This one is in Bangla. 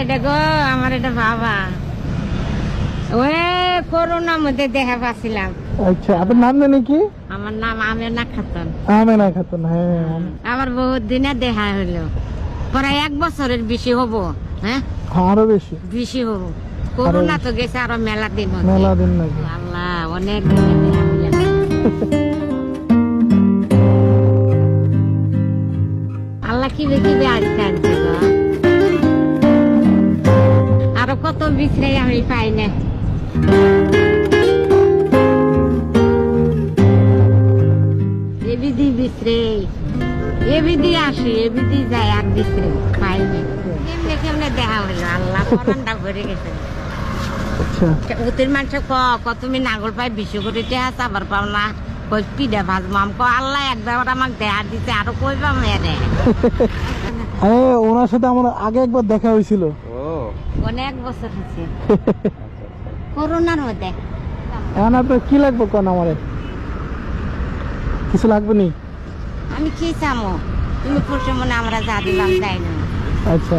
এটা গো আমার এটা বাবা ওই করোনার মধ্যে দেখা পাচ্ছিলাম। আচ্ছা, আপনার নাম জানি কি? আমার নাম আমেনা খাতুন। আমেনা খাতুন, হ্যাঁ। আমার বহুত দিনে দেখা হইলো, প্রায় 1 বছরের বেশি হবো। হ্যাঁ, আরো বেশি বেশি হবো। করোনা তো গেছে আরো মেলা দিন হচ্ছে। মেলা দিন নাকি? আল্লাহ, অনেক দিনে দেখা হইলো। আল্লাহ কিবে কিবে আজকে আনছে গো। আরো কত বিছরে আমি পাই না। এবিধি বিছরে, এবিধি আসে, এবিধি যায়, আর বিছরে পাই না। কেমনে কেমনে দেখা হইলো, আল্লাহ পরানটা ভরে গেছে। আচ্ছা, উতের মানুষ তুমি নাগল পাই বিশু করে টেহাস আবার পাও না, কই পিঠা ভাজবো। আমি আল্লাহ একবার আমাকে দেখা দিতে, আরো কই পাবো এনে। ওনার সাথে আমার আগে একবার দেখা হয়েছিল। অনেক বছর হচ্ছে করোনার মধ্যে। এখন আপনার কি লাগবে কোন? আমারে কিছু লাগবে নি? আমি কি চামো, তুমি খুশি মনে আমরা যা দিলাম তাই না। আচ্ছা।